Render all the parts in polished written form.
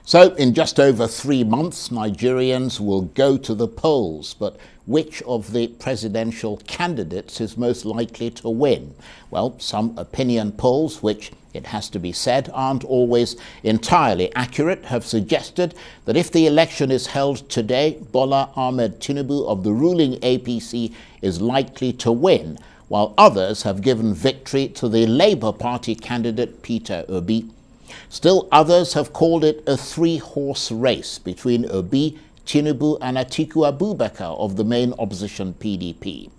So, in just over 3 months, Nigerians will go to the polls. But which of the presidential candidates is most likely to win? Well, some opinion polls, which, it has to be said, aren't always entirely accurate, have suggested that if the election is held today, Bola Ahmed Tinubu of the ruling APC is likely to win, while others have given victory to the Labour Party candidate Peter Obi. Still others have called it a three-horse race between Obi, Tinubu and Atiku Abubakar of the main opposition PDP.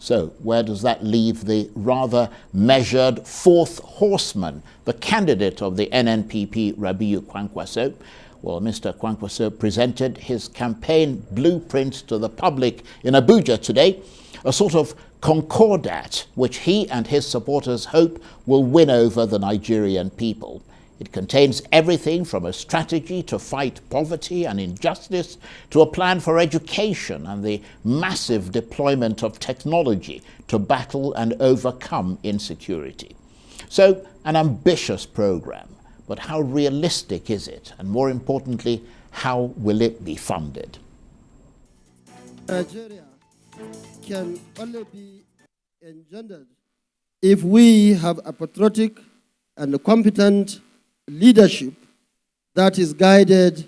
So where does that leave the rather measured fourth horseman, the candidate of the NNPP, Rabiu Kwankwaso? Well, Mr. Kwankwaso presented his campaign blueprint to the public in Abuja today, a sort of concordat which he and his supporters hope will win over the Nigerian people. It contains everything from a strategy to fight poverty and injustice to a plan for education and the massive deployment of technology to battle and overcome insecurity. So, an ambitious program, but how realistic is it? And more importantly, how will it be funded? Nigeria can only be engendered if we have a patriotic and competent leadership that is guided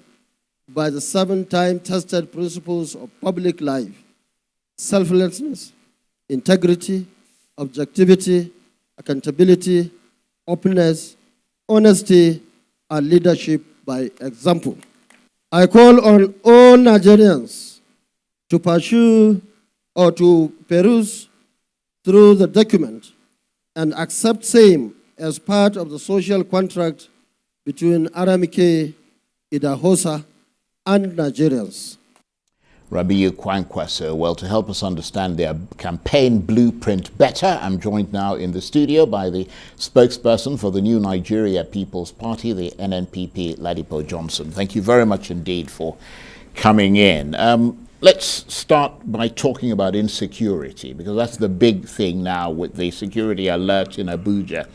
by the 7-time tested principles of public life: selflessness, integrity, objectivity, accountability, openness, honesty, and leadership by example. I call on all Nigerians to pursue or to peruse through the document and accept same as part of the social contract between Aramike, Idahosa, and Nigerians. Rabiu Kwankwaso. Well, to help us understand their campaign blueprint better, I'm joined now in the studio by the spokesperson for the New Nigeria People's Party, the NNPP, Ladipo Johnson. Thank you very much indeed for coming in. Let's start by talking about insecurity, because that's the big thing now with the security alert in Abuja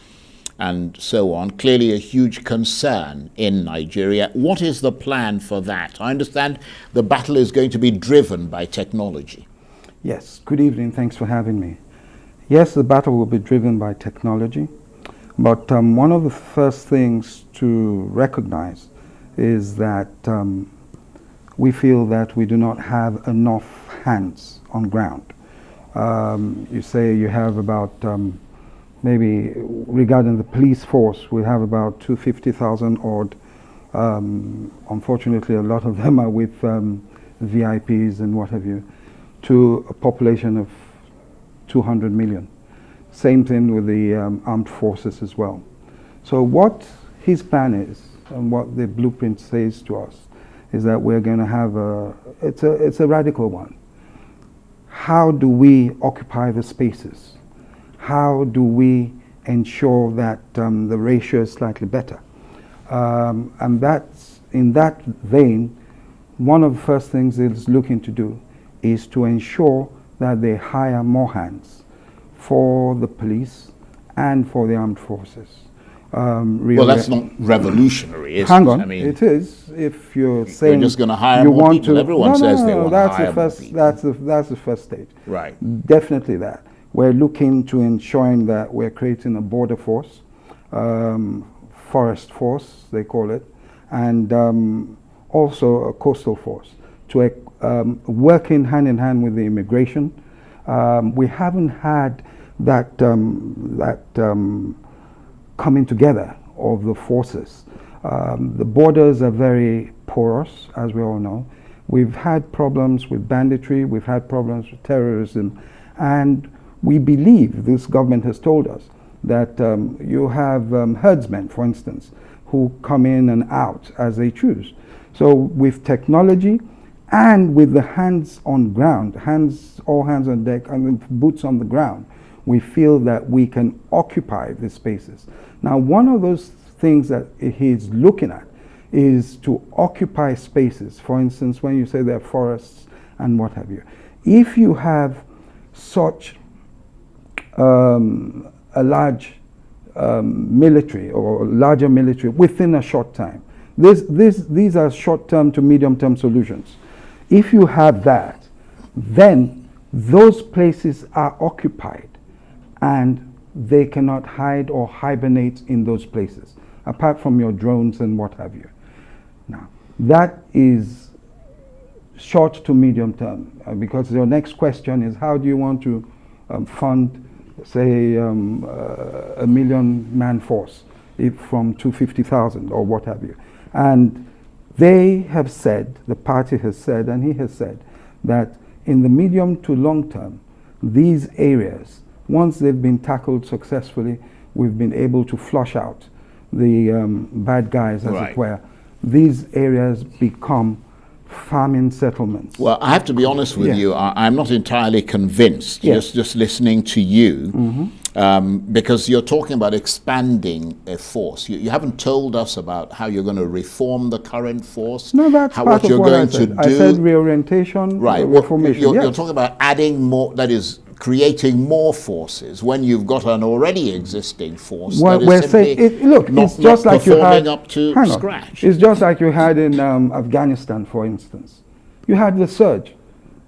and so on. Clearly a huge concern in Nigeria. What is the plan for that? I understand the battle is going to be driven by technology. Yes, good evening, thanks for having me. Yes, the battle will be driven by technology, but one of the first things to recognize is that we feel that we do not have enough hands on ground. You say you have about maybe regarding the police force, we have about 250,000 odd. Unfortunately, a lot of them are with VIPs and what have you, to a population of 200 million. Same thing with the armed forces as well. So what his plan is, and what the blueprint says to us, is that we're going to have it's a radical one. How do we occupy the spaces? How do we ensure that the ratio is slightly better? And that's, in that vein, one of the first things it's looking to do is to ensure that they hire more hands for the police and for the armed forces. Well, that's not revolutionary, is it? Hang on, I mean, it is. If you're saying you're just going to hire you more want people, to, everyone says they want to hire more people. That's the first stage. Right. Definitely that. We're looking to ensuring that we're creating a border force, forest force, they call it, and also a coastal force, to working hand in hand with the immigration. We haven't had that coming together of the forces. The borders are very porous, as we all know. We've had problems with banditry, we've had problems with terrorism, and we believe, this government has told us, that you have herdsmen, for instance, who come in and out as they choose. So with technology and with the hands on ground, all hands on deck, and boots on the ground, we feel that we can occupy the spaces. Now, one of those things that he's looking at is to occupy spaces. For instance, when you say there are forests and what have you. If you have such a large military or larger military within a short time, These are short-term to medium-term solutions. If you have that, then those places are occupied and they cannot hide or hibernate in those places, apart from your drones and what have you. Now, that is short to medium term, because your next question is how do you want to fund, say, a 1 million man force from 250,000 or what have you. And they have said, the party has said, and he has said, that in the medium to long term, these areas, once they've been tackled successfully, we've been able to flush out the bad guys, as it were. These areas become farming settlements. Well, I have to be honest with you, I'm not entirely convinced, just listening to you, because you're talking about expanding a force. You haven't told us about how you're going to reform the current force. No, that's part what of you're what going I said. to do. I said reorientation, reformation. You're talking about adding more, that is, creating more forces when you've got an already existing force that is simply it's just like you had up to scratch. It's just like you had in Afghanistan, for instance. You had the surge.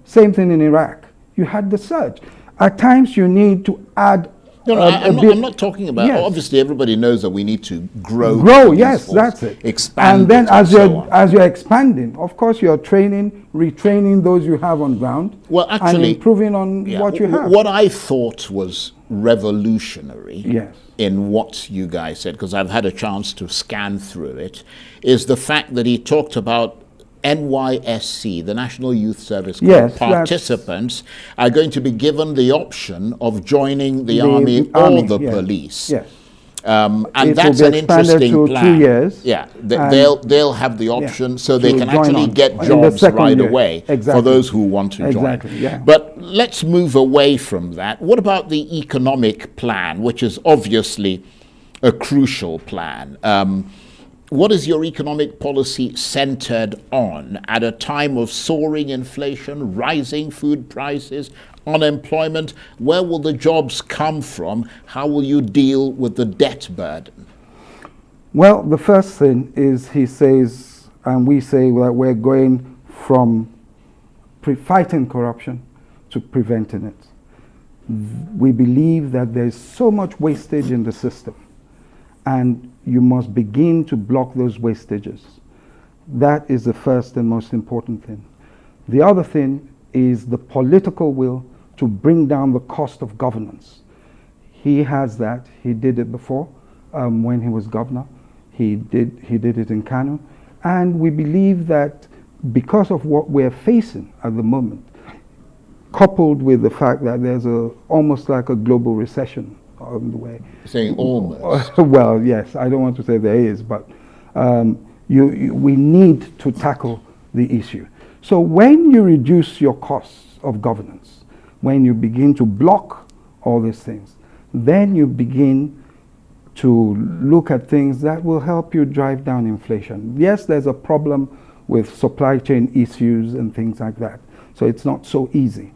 Same thing in Iraq. You had the surge. At times you need to add. I'm not talking about. Obviously, everybody knows that we need to grow. Yes, that's it. Expand. And then as you're expanding, of course, you're training, retraining those you have on ground. Well, actually, and improving on what you have. What I thought was revolutionary in what you guys said, because I've had a chance to scan through it, is the fact that he talked about NYSC, the National Youth Service Corps participants are going to be given the option of joining the army or the police. And that's an interesting plan. 2 years. They'll have the option, so they can actually get jobs right away for those who want to join. But let's move away from that. What about the economic plan, which is obviously a crucial plan? What is your economic policy centered on at a time of soaring inflation, rising food prices, unemployment? Where will the jobs come from? How will you deal with the debt burden? Well, the first thing is he says, and we say that we're going from fighting corruption to preventing it. We believe that there's so much wastage in the system, and you must begin to block those wastages. That is the first and most important thing. The other thing is the political will to bring down the cost of governance. He has that. He did it before when he was governor. He did it in Kano. And we believe that because of what we're facing at the moment, coupled with the fact that there's almost like a global recession on the way. Saying almost. Well, yes, I don't want to say there is, but we need to tackle the issue. So when you reduce your costs of governance, when you begin to block all these things, then you begin to look at things that will help you drive down inflation. Yes, there's a problem with supply chain issues and things like that, so it's not so easy.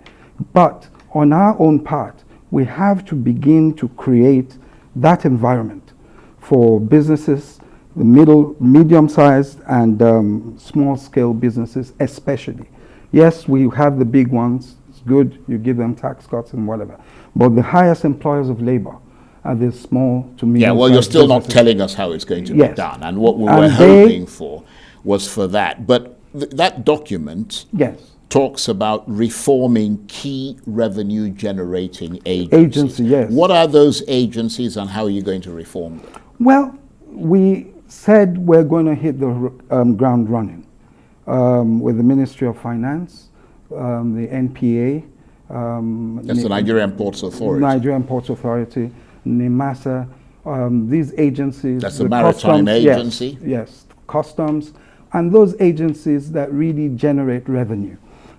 But on our own part, we have to begin to create that environment for businesses, the medium-sized and small-scale businesses especially. Yes, we have the big ones. It's good, you give them tax cuts and whatever. But the highest employers of labor are the small to medium-sized Yeah, well, you're still not telling us how it's going to be done. And what we were hoping for was for that. But that document talks about reforming key revenue generating agencies. What are those agencies and how are you going to reform them? Well, we said we're going to hit the ground running with the Ministry of Finance, the NPA. That's the Nigerian Ports Authority. Nigerian Ports Authority, NIMASA, these agencies. That's the Maritime Agency? Yes, Customs, and those agencies that really generate revenue.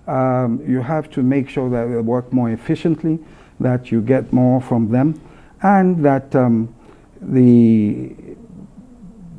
You have to make sure that they work more efficiently, that you get more from them, and that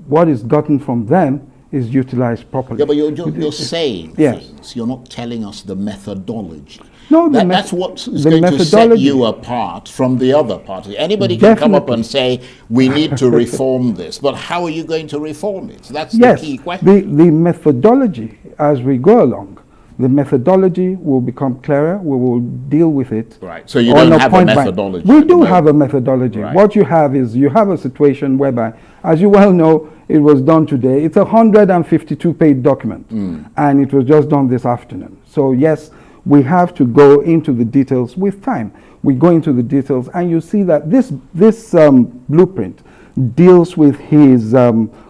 what is gotten from them is utilized properly. Yeah, but you're saying Yes. things. You're not telling us the methodology. No, that's what's going to set you apart from the other party. Anybody can come up and say, we need to reform this, but how are you going to reform it? That's the key question. The methodology, as we go along, the methodology will become clearer. We will deal with it. Right. So you don't have a methodology. We do have a methodology. Right. What you have is you have a situation whereby, as you well know, it was done today. It's a 152-page document, and it was just done this afternoon. So yes, we have to go into the details with time. We go into the details, and you see that this blueprint deals with his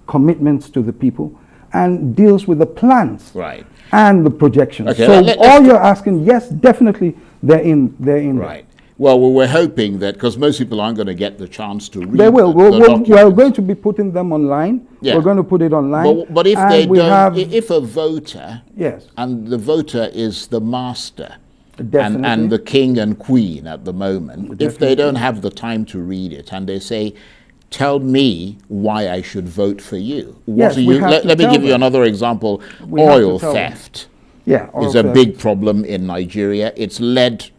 commitments to the people and deals with the plans. Right. And the projections. Okay, so all you're asking, yes, definitely, they're in. Right. Well, we're hoping that, because most people aren't going to get the chance to read. They will. We're going to be putting them online. Yeah. We're going to put it online. But if they don't, if a voter, yes, and the voter is the master, definitely, and the king and queen at the moment, definitely, if they don't have the time to read it and they say, tell me why I should vote for you. Yes, Let me give you another example. Oil theft is a big problem in Nigeria. It's led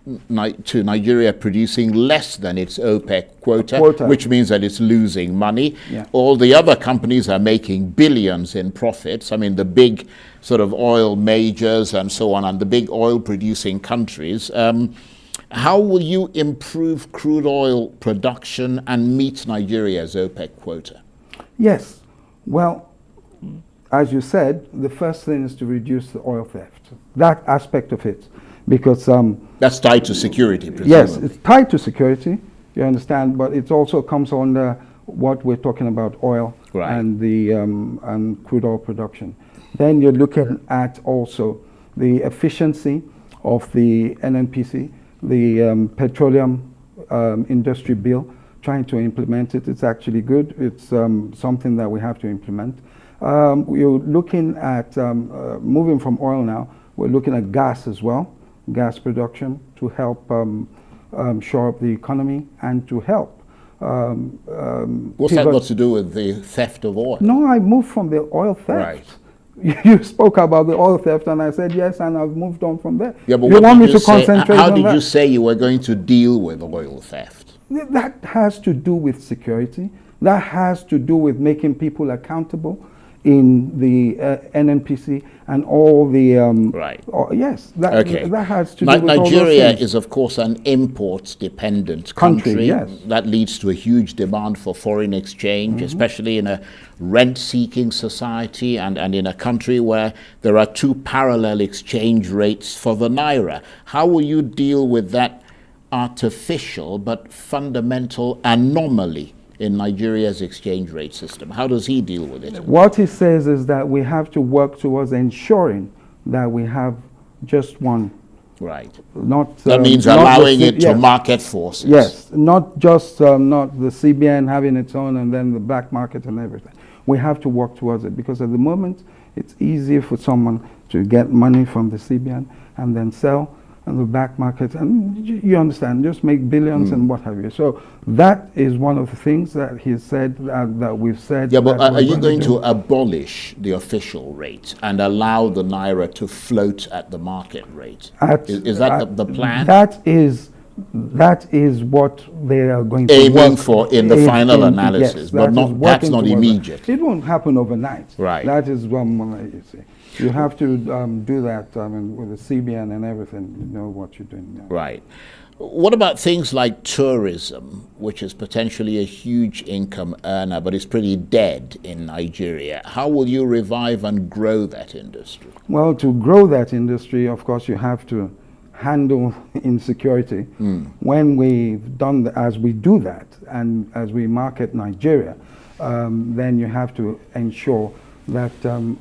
to Nigeria producing less than its OPEC quota, which means that it's losing money. Yeah. All the other companies are making billions in profits. I mean, the big sort of oil majors and so on, and the big oil producing countries. How will you improve crude oil production and meet Nigeria's OPEC quota? Yes. Well, as you said, the first thing is to reduce the oil theft. That aspect of it, because that's tied to security, presumably. Yes, it's tied to security. You understand, but it also comes under what we're talking about: oil and the and crude oil production. Then you're looking at also the efficiency of the NNPC. The petroleum industry bill, trying to implement it. It's actually good. It's something that we have to implement. We're looking at moving from oil now. We're looking at gas as well, gas production, to help shore up the economy and to help. What's that got to do with the theft of oil? No, I moved from the oil theft. Right. You spoke about the oil theft, and I said yes, and I've moved on from there. Yeah, but you want me to concentrate how on did you say you were going to deal with oil theft? That has to do with security. That has to do with making people accountable in the NNPC and all the yes. That has to do with Nigeria is, of course, an import-dependent country. Yes. That leads to a huge demand for foreign exchange, especially in a rent-seeking society and in a country where there are two parallel exchange rates for the naira. How will you deal with that artificial but fundamental anomaly in Nigeria's exchange rate system? How does he deal with it? What he says is that we have to work towards ensuring that we have just one. Right. That means allowing it to market forces. Yes, not just not the CBN having its own and then the black market and everything. We have to work towards it, because at the moment it's easier for someone to get money from the CBN and then sell and the black market, and you understand, just make billions and what have you. So that is one of the things that he said, that we've said. Yeah, but are you going to abolish the official rate and allow the naira to float at the market rate? Is that the plan? That is what they are going to aiming for in the final analysis, but that's not immediate. It won't happen overnight. Right. That is one way you see. You have to do that with the CBN and everything. You know what you're doing now. Right. What about things like tourism, which is potentially a huge income earner, but is pretty dead in Nigeria? How will you revive and grow that industry? Well, to grow that industry, of course, you have to handle insecurity. When we've done as we do that, and as we market Nigeria, then you have to ensure that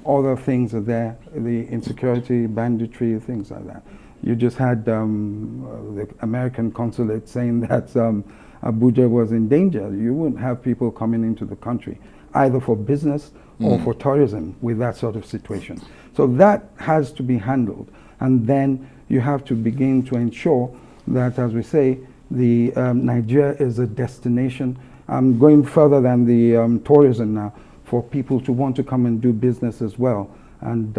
other things are there, the insecurity, banditry, things like that. You just had the American consulate saying that Abuja was in danger. You wouldn't have people coming into the country, either for business or for tourism, with that sort of situation. So that has to be handled. And then you have to begin to ensure that, as we say, the Nigeria is a destination. I'm going further than the tourism now. for people to want to come and do business as well. And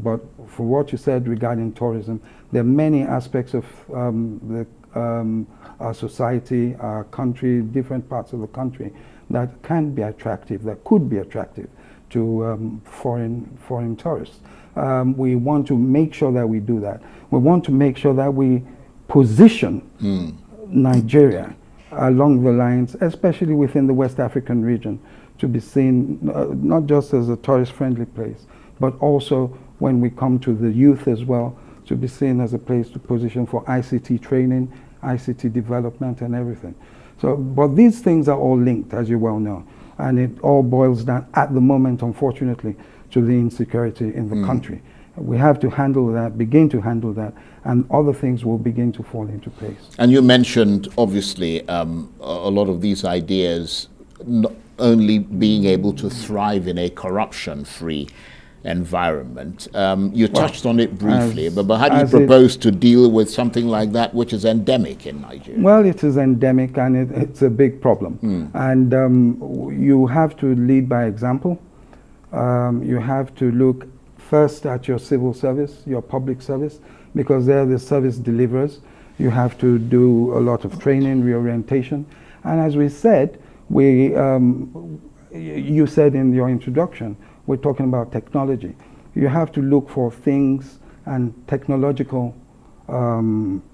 but for what you said regarding tourism, there are many aspects of our society, our country, different parts of the country that can be attractive, that could be attractive to foreign tourists. We want to make sure that we do that. We want to make sure that we position Nigeria along the lines, especially within the West African region, to be seen not just as a tourist-friendly place, but also when we come to the youth as well, to be seen as a place to position for ICT training, ICT development and everything. So, but these things are all linked, as you well know, and it all boils down at the moment, unfortunately, to the insecurity in the country. We have to handle that, begin to handle that, and other things will begin to fall into place. And you mentioned, obviously, a lot of these ideas not only being able to thrive in a corruption-free environment. You touched on it briefly, but how do you propose to deal with something like that, which is endemic in Nigeria? Well, it is endemic, and it's a big problem. And you have to lead by example. You have to look first at your civil service, your public service, because they're the service deliverers. You have to do a lot of training, reorientation. And as we said, you said in your introduction, we're talking about technology. You have to look for things and technological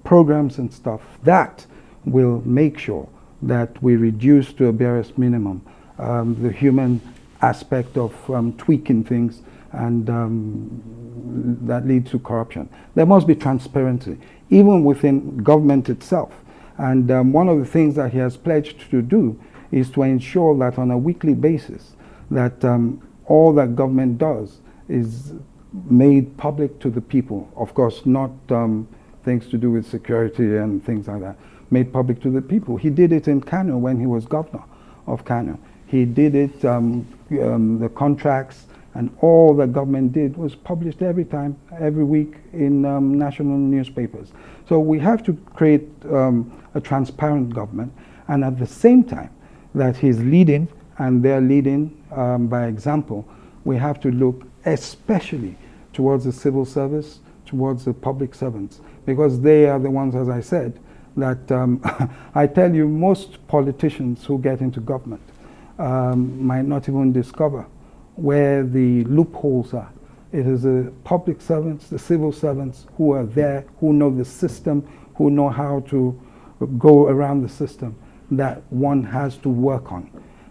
programs and stuff that will make sure that we reduce to a barest minimum the human aspect of tweaking things and that leads to corruption. There must be transparency, even within government itself. And one of the things that he has pledged to do is to ensure that on a weekly basis that all that government does is made public to the people. Of course, not things to do with security and things like that, made public to the people. He did it in Kano when he was governor of Kano. He did it, the contracts and all the government did was published every week in national newspapers. So we have to create a transparent government, and at the same time that he's leading and they're leading by example, we have to look especially towards the civil service, towards the public servants, because they are the ones, as I said, that I tell you, most politicians who get into government might not even discover where the loopholes are. It is the public servants, the civil servants who are there, who know the system, who know how to go around the system, that one has to work on.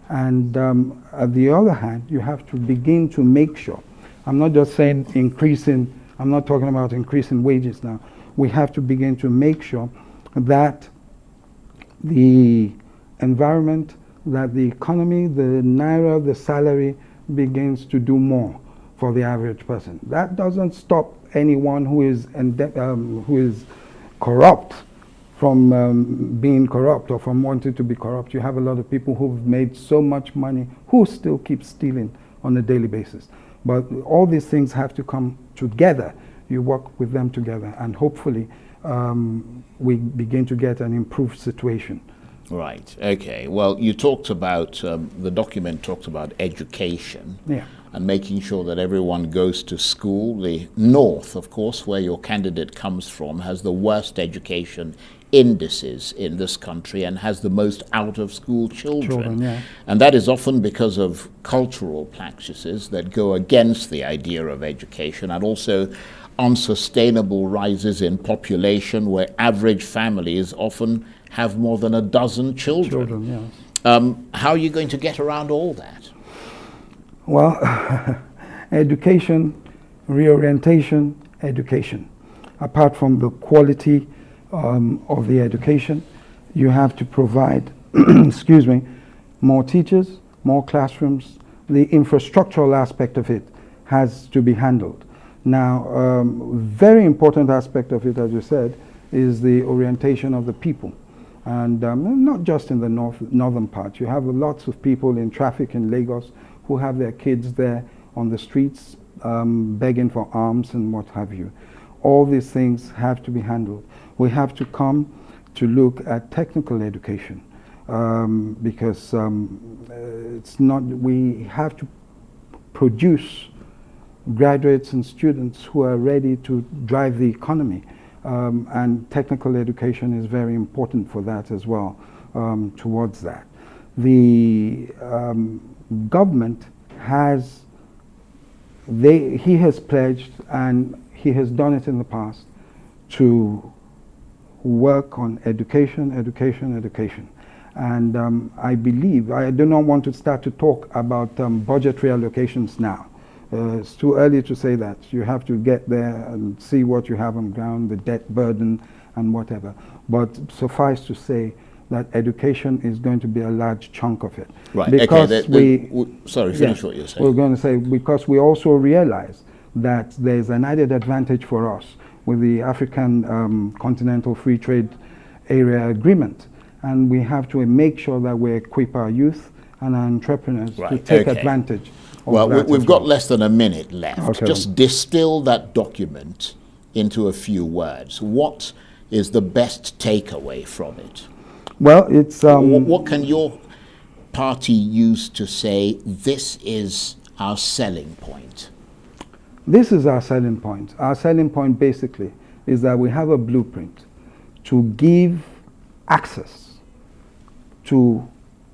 And on the other hand, you have to begin to make sure, I'm not just saying increasing, I'm not talking about increasing wages now, we have to begin to make sure that the environment, that the economy, the naira, the salary begins to do more for the average person. That doesn't stop anyone who is corrupt from being corrupt or from wanting to be corrupt. You have a lot of people who've made so much money who still keep stealing on a daily basis. But all these things have to come together. You work with them together, and hopefully we begin to get an improved situation. Right, okay. Well, you talked about, the document talks about education, and making sure that everyone goes to school. The North, of course, where your candidate comes from, has the worst education indices in this country and has the most out-of-school children. And that is often because of cultural practices that go against the idea of education, and also unsustainable rises in population where average families often have more than a dozen children. How are you going to get around all that? Well, education, reorientation, education. Apart from the quality of the education, you have to provide, excuse me, more teachers, more classrooms. The infrastructural aspect of it has to be handled. Now, very important aspect of it, as you said, is the orientation of the people. And not just in the northern part. You have lots of people in traffic in Lagos who have their kids there on the streets begging for alms and what have you. All these things have to be handled. We have to come to look at technical education because it's not, we have to produce graduates and students who are ready to drive the economy. And technical education is very important for that as well, towards that. The government has, he has pledged, and he has done it in the past, to work on education. And I believe, I do not want to start to talk about budgetary allocations now. It's too early to say that. You have to get there and see what you have on ground, the debt burden and whatever. But suffice to say that education is going to be a large chunk of it. Right, because okay. Sorry, finish what you're saying. We're going to say, because we also realize that there's an added advantage for us with the African Continental Free Trade Area Agreement. And we have to make sure that we equip our youth and our entrepreneurs to take advantage. Well, we've got less than a minute left. Okay. Just distill that document into a few words. What is the best takeaway from it? Well, it's... what can your party use to say, this is our selling point? This is our selling point. Our selling point basically is that we have a blueprint to give access to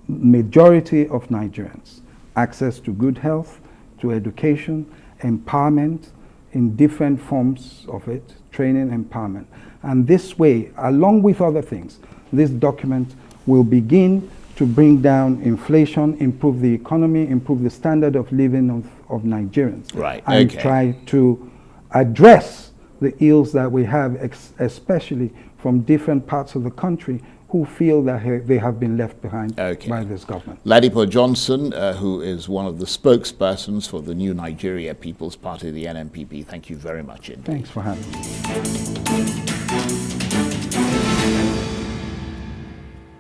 majority of Nigerians. Access to good health, to education, empowerment in different forms of it, training, empowerment. And this way, along with other things, this document will begin to bring down inflation, improve the economy, improve the standard of living of Nigerians. Right, and try to address the ills that we have, especially from different parts of the country, who feel that they have been left behind by this government. Ladipo Johnson, who is one of the spokespersons for the New Nigeria People's Party, the NNPP, thank you very much indeed. Thanks for having me.